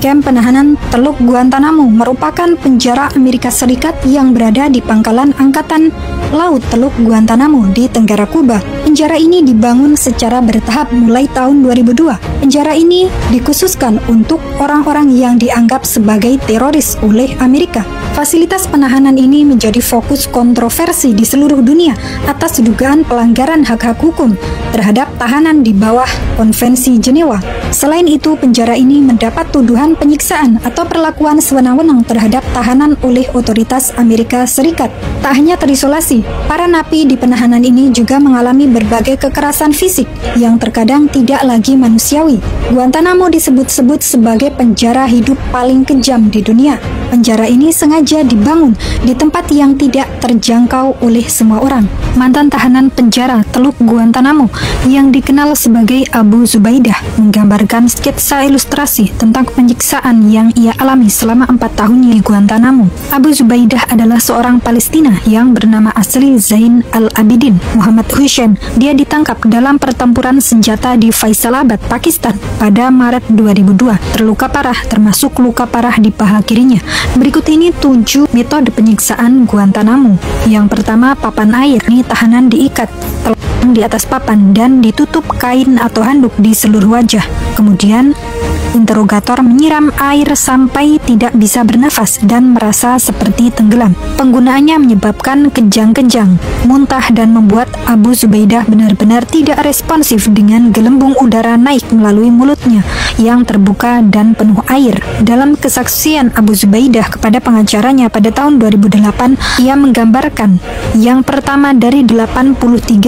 Kamp penahanan Teluk Guantanamo merupakan penjara Amerika Serikat yang berada di pangkalan Angkatan Laut Teluk Guantanamo di Tenggara Kuba. Penjara ini dibangun secara bertahap mulai tahun 2002. Penjara ini dikhususkan untuk orang-orang yang dianggap sebagai teroris oleh Amerika. Fasilitas penahanan ini menjadi fokus kontroversi di seluruh dunia atas dugaan pelanggaran hak-hak hukum terhadap tahanan di bawah Konvensi Jenewa. Selain itu, penjara ini mendapat tuduhan penyiksaan atau perlakuan sewenang-wenang terhadap tahanan oleh otoritas Amerika Serikat. Tak hanya terisolasi, para napi di penahanan ini juga mengalami berbagai kekerasan fisik yang terkadang tidak lagi manusiawi. Guantanamo disebut-sebut sebagai penjara hidup paling kejam di dunia. Penjara ini sengaja dibangun di tempat yang tidak terjangkau oleh semua orang. Mantan tahanan penjara Teluk Guantanamo yang dikenal sebagai Abu Zubaidah menggambarkan sketsa ilustrasi tentang penyiksaan yang ia alami selama 4 tahun di Guantanamo. Abu Zubaidah adalah seorang Palestina yang bernama asli Zain Al-Abidin Muhammad Hussein. Dia ditangkap dalam pertempuran senjata di Faisalabad, Pakistan pada Maret 2002. Terluka parah, termasuk luka parah di paha kirinya. Berikut ini 7 metode penyiksaan Guantanamo. Yang pertama, papan air. Ini tahanan diikat di atas papan dan ditutup kain atau handuk di seluruh wajah. Kemudian, interrogator menyiram air sampai tidak bisa bernafas dan merasa seperti tenggelam. Penggunaannya menyebabkan kejang-kejang, muntah, dan membuat Abu Zubaidah benar-benar tidak responsif dengan gelembung udara naik melalui mulutnya yang terbuka dan penuh air. Dalam kesaksian Abu Zubaidah kepada pengacaranya pada tahun 2008, ia menggambarkan yang pertama dari 83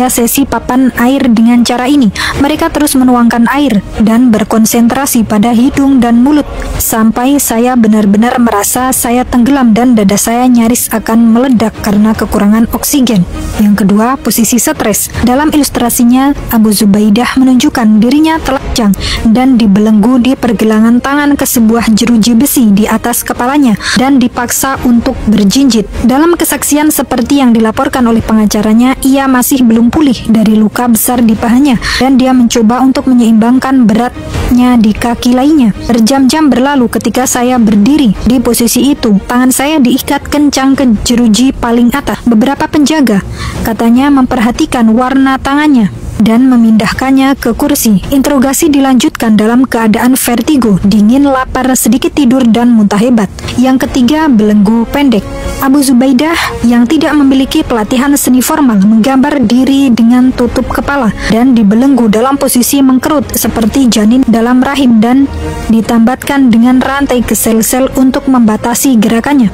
sesi papan air dengan cara ini. Mereka terus menuangkan air dan berkonsentrasi pada hidung dan mulut sampai saya benar-benar merasa saya tenggelam dan dada saya nyaris akan meledak karena kekurangan oksigen. Yang kedua, posisi stres. Dalam ilustrasinya, Abu Zubaidah menunjukkan dirinya telanjang dan dibelenggu di pergelangan tangan ke sebuah jeruji besi di atas kepalanya dan dipaksa untuk berjinjit. Dalam kesaksian seperti yang dilaporkan oleh pengacaranya, ia masih belum pulih dari luka besar di pahanya dan dia mencoba untuk menyeimbangkan beratnya di kaki lainnya. Berjam-jam berlalu ketika saya berdiri di posisi itu. Tangan saya diikat kencang ke jeruji paling atas. Beberapa penjaga, katanya, memperhatikan warna tangannya dan memindahkannya ke kursi. Interogasi dilanjutkan dalam keadaan vertigo, dingin, lapar, sedikit tidur, dan muntah hebat. Yang ketiga, belenggu pendek. Abu Zubaidah yang tidak memiliki pelatihan seni formal menggambar diri dengan tutup kepala dan dibelenggu dalam posisi mengkerut seperti janin dalam rahim dan ditambatkan dengan rantai ke sel-sel untuk membatasi gerakannya.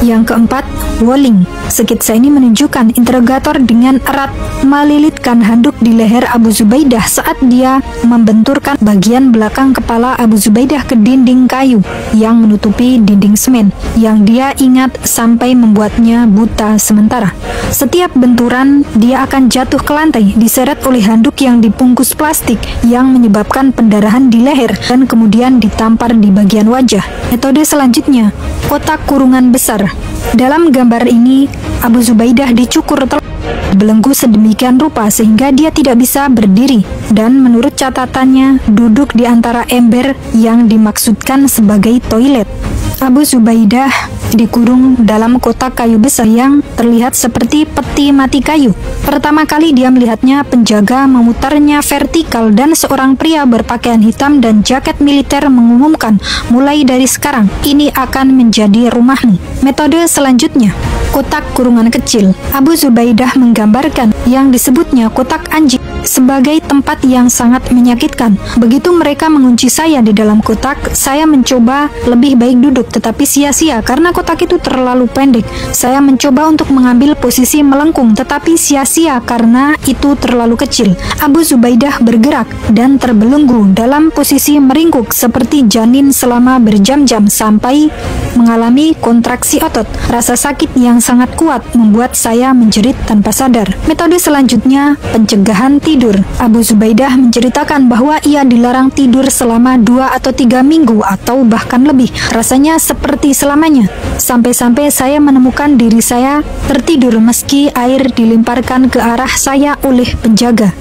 Yang keempat, walling. Sketsa ini menunjukkan interrogator dengan erat melilitkan handuk di leher Abu Zubaidah saat dia membenturkan bagian belakang kepala Abu Zubaidah ke dinding kayu yang menutupi dinding semen yang dia ingat sampai membuatnya buta sementara. Setiap benturan, dia akan jatuh ke lantai, diseret oleh handuk yang dibungkus plastik yang menyebabkan pendarahan di leher dan kemudian ditampar di bagian wajah. Metode selanjutnya, kotak kurungan besar. Dalam gambar ini, Abu Zubaidah dicukur belenggu sedemikian rupa sehingga dia tidak bisa berdiri dan menurut catatannya duduk di antara ember yang dimaksudkan sebagai toilet. Abu Zubaidah dikurung dalam kotak kayu besar yang terlihat seperti peti mati kayu. Pertama kali dia melihatnya, penjaga memutarnya vertikal dan seorang pria berpakaian hitam dan jaket militer mengumumkan, mulai dari sekarang ini akan menjadi rumahmu. Metode selanjutnya, kotak kurungan kecil. Abu Zubaidah menggambarkan yang disebutnya kotak anjing sebagai tempat yang sangat menyakitkan. Begitu mereka mengunci saya di dalam kotak, saya mencoba lebih baik duduk, tetapi sia-sia karena kotak itu terlalu pendek. Saya mencoba untuk mengambil posisi melengkung, tetapi sia-sia karena itu terlalu kecil. Abu Zubaidah bergerak dan terbelenggu dalam posisi meringkuk seperti janin selama berjam-jam sampai mengalami kontraksi otot. Rasa sakit yang sangat kuat membuat saya menjerit tanpa sadar. Metode selanjutnya, pencegahan tidur. Abu Zubaidah menceritakan bahwa ia dilarang tidur selama 2 atau 3 minggu atau bahkan lebih. Rasanya seperti selamanya. Sampai-sampai saya menemukan diri saya tertidur meski air dilemparkan ke arah saya oleh penjaga.